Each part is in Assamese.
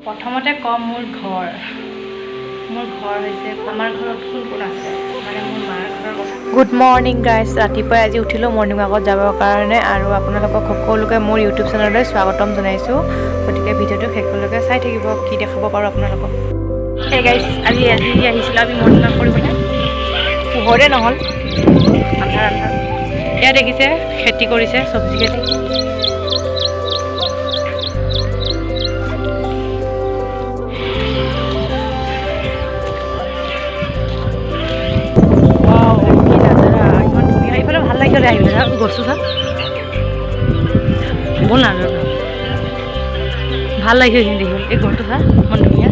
প্ৰথমতে কম মোৰ ঘৰ হৈছে আমাৰ ঘৰত কোন কোন আছে মানে মোৰ মাৰ ঘৰৰ কথা। গুড মৰ্ণিং গাইজ, ৰাতিপুৱাই আজি উঠিলোঁ মৰ্ণিং ৱাকত যাবৰ কাৰণে আৰু আপোনালোকক সকলোকে মোৰ ইউটিউব চেনেললৈ স্বাগতম জনাইছোঁ। গতিকে ভিডিঅ'টো শেষলৈকে চাই থাকিব, কি দেখাব পাৰোঁ আপোনালোকক। সেই গাইজ আজি আহিছিলোঁ আমি মৰ্ণিং ৱাক কৰিবলৈ, পোহৰে নহ'ল, আন্ধাৰ এয়া দেখিছে খেতি কৰিছে, চব্জি খেতি। ভাল লাগিছে আহিলে গছটো চা ব'ল না ভাল লাগিছে দেখি এই ঘৰটো চা ইমান ধুনীয়া।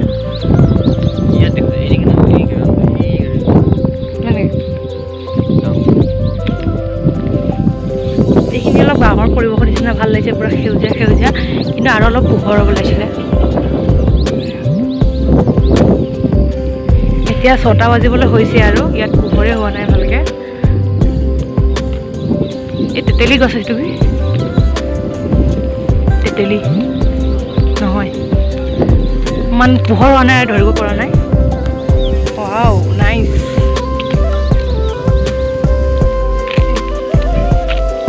এইখিনি অলপ গাঁৱৰ পৰিৱেশৰ নিচিনা ভাল লাগিছে, পূৰা সেউজীয়া সেউজীয়া, কিন্তু আৰু অলপ পোহৰ হ'ব লাগিছিলে। এতিয়া 6টা বাজিবলৈ হৈছে আৰু ইয়াত পোহৰে হোৱা নাই ভালকৈ। এই তেতেলী গছ আছে, তুমি তেতেলী নহয়, ইমান পোহৰ হোৱা নাই, ধৰিব পৰা নাই। Wow nice.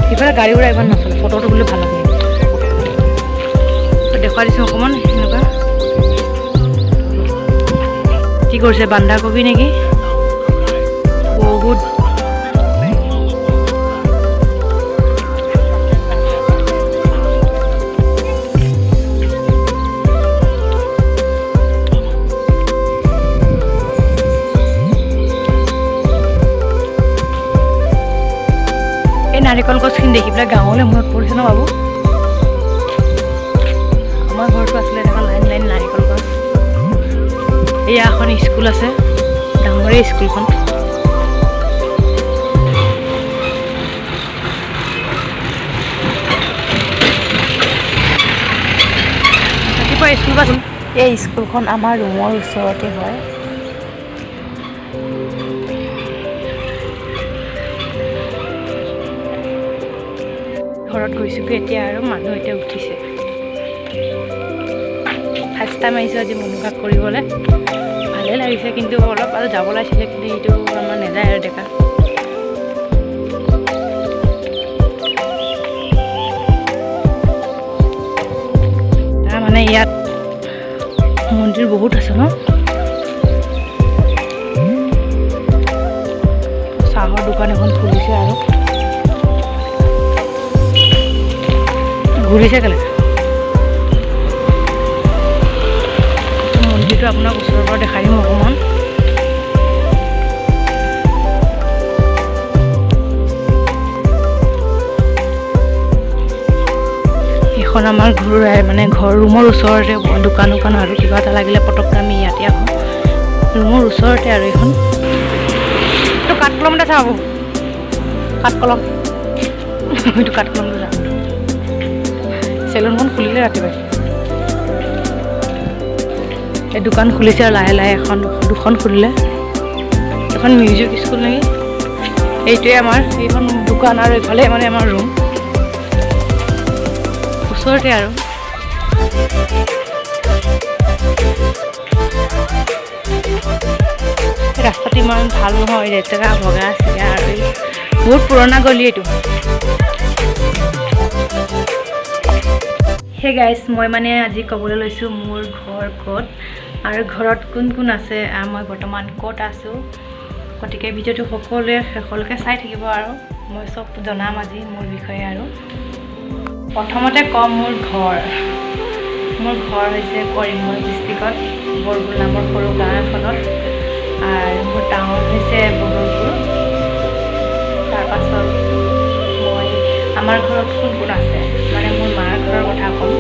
সিফালে গাড়ী ঘোঁৰা ইমান নচলে, ফটো তুলিবলৈ ভাল লাগে। দেখুৱাই দিছোঁ অকণমান এনেকুৱা। কি কৰিছে, বন্ধাকবি নেকি? বহুত নাৰিকল গছখিনি দেখি পেলাই গাঁৱলৈ মনত পৰিছে ন বাবু? আমাৰ ঘৰটো আছিলে এনেকুৱা লাইন লাইন নাৰিকল গছ। এয়া এখন স্কুল আছে, ডাঙৰে স্কুলখন। ৰাতিপুৱা স্কুল বাছ। এই স্কুলখন আমাৰ ৰুমৰ ওচৰতে হয়। ঘৰত গৈছোঁগৈ এতিয়া আৰু মানুহ এতিয়া উঠিছে। ফাৰ্ষ্ট টাইম আহিছোঁ আজি মৰ্ণিং ৱাক কৰিবলৈ, ভালেই লাগিছে, কিন্তু অলপ আৰু যাব লাগিছিলে, কিন্তু এইটো আমাৰ নেযায় আৰু ডেকা। তাৰমানে ইয়াত মন্দিৰ বহুত আছে ন। চাহৰ দোকান এখন খুলিছে আৰু ঘূৰিছে কেলে। মন্দিৰটো আপোনাক ওচৰৰ পৰা দেখাই দিম অকণমান। এইখন আমাৰ ঘৰ ৰুমৰ ওচৰতে দোকান আৰু কিবা এটা লাগিলে পটককৈ আমি ইয়াতে আহোঁ, ৰুমৰ ওচৰতে আৰু এইখন। এইটো কাঠকলম এটা চাব, কাঠকলম এইটো কাঠকলমটো চাব। চেলুনখন খুলিলে ৰাতিপুৱাই, এই দোকান খুলিছে আৰু লাহে লাহে দুখন খুলিলে। এখন মিউজিক স্কুল নেকি, এইটোৱে আমাৰ এইখন দোকান আৰু এইফালে মানে আমাৰ ৰুম ওচৰতে আৰু। ৰাস্তাটো ইমান ভাল নহয়, লেতেৰা ভগা চিগা, আৰু বহুত পুৰণা গলি এইটো। হে গাইজ, মই মানে আজি ক'বলৈ লৈছোঁ মোৰ ঘৰ ক'ত আৰু ঘৰত কোন কোন আছে, মই বৰ্তমান ক'ত আছোঁ। গতিকে ভিডিঅ'টো সকলোৱে শেষলৈকে চাই থাকিব আৰু মই চব জনাম আজি মোৰ বিষয়ে। আৰু প্ৰথমতে ক'ম মোৰ ঘৰ হৈছে কৰিমগঞ্জ ডিষ্ট্ৰিক্টত বৰগুল নামৰ সৰু গাঁও এখনত, আৰু মোৰ টাউন হৈছে বৰগুল। তাৰপাছত আমাৰ ঘৰত কোন কোন আছে মানে মোৰ মাৰ ঘৰৰ কথা ক'ম।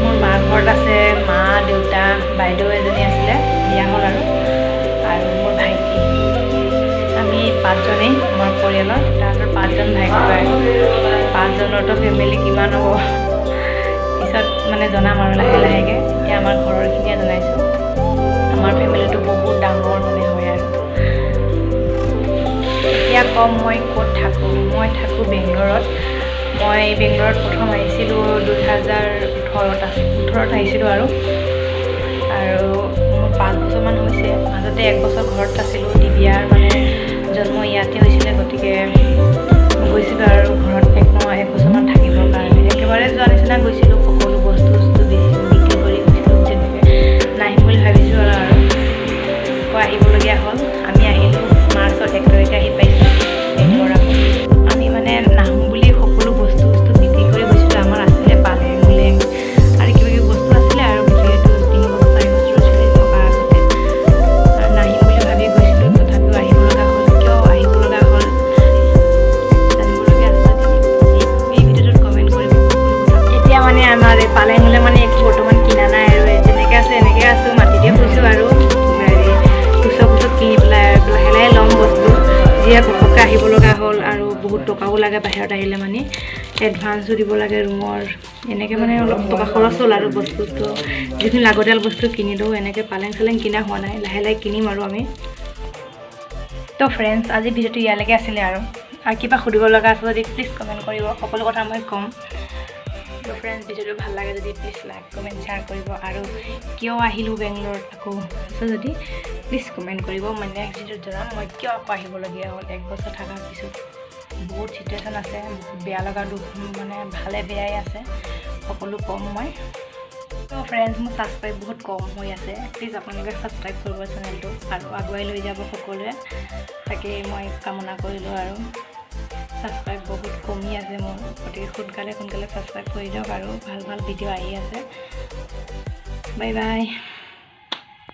মোৰ মাৰ ঘৰত আছে মা, দেউতা, বাইদেউ এজনী আছিলে, বিয়া হ'ল আৰু মোৰ ভাইটি। আমি 5জনেই আমাৰ পৰিয়ালৰ, তাহাঁতৰ 5জন ভাই ককাই। 5জনৰতো ফেমিলি কিমান হ'ব পিছত মানে জনাম আৰু লাহে লাহেকৈ। এতিয়া আমাৰ ঘৰৰখিনিয়ে জনাইছোঁ। আমাৰ ফেমিলিটো বহুত ডাঙৰ মানে হয় আৰু। এতিয়া ক'ম মই ক'ত থাকোঁ। মই থাকোঁ বেংগলৰত। মই বেংগলৰত প্ৰথম আহিছিলোঁ 2018 আহিছিলোঁ আৰু 5 বছৰমান হৈছে। মাজতে 1 বছৰ ঘৰত আছিলোঁ, দিবিয়াৰ মানে জন্ম ইয়াতে হৈছিলে, গতিকে গৈছিলোঁ আৰু ঘৰত 1 বছৰমান থাকিবৰ কাৰণে। একেবাৰে যোৱা নিচিনা গৈছিলোঁ, সকলো বস্তু বিক্ৰী কৰি গৈছিলোঁ, তেনেকৈ নাহিম বুলি ভাবিছোঁ আৰু আকৌ আহিবলগীয়া হ'ল। আমি আহিলোঁ মাৰ্চৰ 1 তাৰিখে আহি পাইছোঁ বেংগলৰ। আমি মানে নাহোঁ বুলি সকলো বস্তু বিক্ৰী কৰি গৈছিলোঁ। আমাৰ আছিলে পালেং মুলেং আৰু কিবা কিবি বস্তু আছিলে, আৰু যিহেতু 3 বছৰ 4 বছৰ চলি থকা আগতে আৰু নাহিম বুলি ভাবি গৈছিলোঁ, তথাপিও আহিব লগা হ'ল। কিয় আহিব লগা হ'ল জানিবলগীয়া আছে এই ভিডিঅ'টোত কমেণ্ট কৰিব সকলো কথা। এতিয়া মানে আমাৰ এই পালেং মুলেং মানে একো বৰ্তমান কিনা নাই, আৰু যেনেকৈ আছে এনেকৈ আছোঁ, মাটিতে শুইছোঁ আৰু কোচত কিনি পেলাই লাহে লাহে ল'ম বস্তু। যিয়ে ঘপককৈ আহিব লগা হ'ল, আৰু বহুত টকাও লাগে বাহিৰত আহিলে, মানে এডভান্সো দিব লাগে ৰুমৰ, এনেকৈ মানে অলপ টকা খৰচ হ'ল আৰু বস্তুটো যিখিনি লাগতিয়াল বস্তু কিনিলোঁ। এনেকৈ পালেং চালেং কিনা হোৱা নাই, লাহে লাহে কিনিম আৰু আমি। তো ফ্ৰেণ্ডছ, আজি ভিডিঅ'টো ইয়ালৈকে আছিলে, আৰু কিবা সুধিব লগা আছে যদি প্লিজ কমেণ্ট কৰিব, সকলো কথা মই ক'ম। তো ফ্ৰেণ্ডছ, ভিডিঅ'টো ভাল লাগে যদি প্লিজ লাইক কমেণ্ট শ্বেয়াৰ কৰিব, আৰু কিয় আহিলোঁ বেংগলোৰত আকৌ আছে যদি প্লিজ কমেণ্ট কৰিব। মই নেক্সট ভিডিঅ'ত জনাম মই কিয় আকৌ আহিবলগীয়া হ'ল 1 বছৰ থকাৰ পিছত। বহুত চিটুৱেশ্যন আছে, বহুত বেয়া লগা দুখ, মানে ভালে বেয়াই আছে, সকলো ক'ম মই। তো ফ্ৰেণ্ডছ, মোৰ ছাবস্ক্ৰাইব বহুত কম হৈ আছে, প্লিজ আপোনালোকে ছাবস্ক্ৰাইব কৰিব চেনেলটো, আৰু আগুৱাই লৈ যাব সকলোৱে, তাকেই মই কামনা কৰিলোঁ। আৰু ছাবস্ক্ৰাইব বহুত কমি আছে মোৰ, গতিকে সোনকালে ছাবস্ক্ৰাইব কৰি দিয়ক, আৰু ভাল ভাল ভিডিঅ' আহি আছে। Bye bye.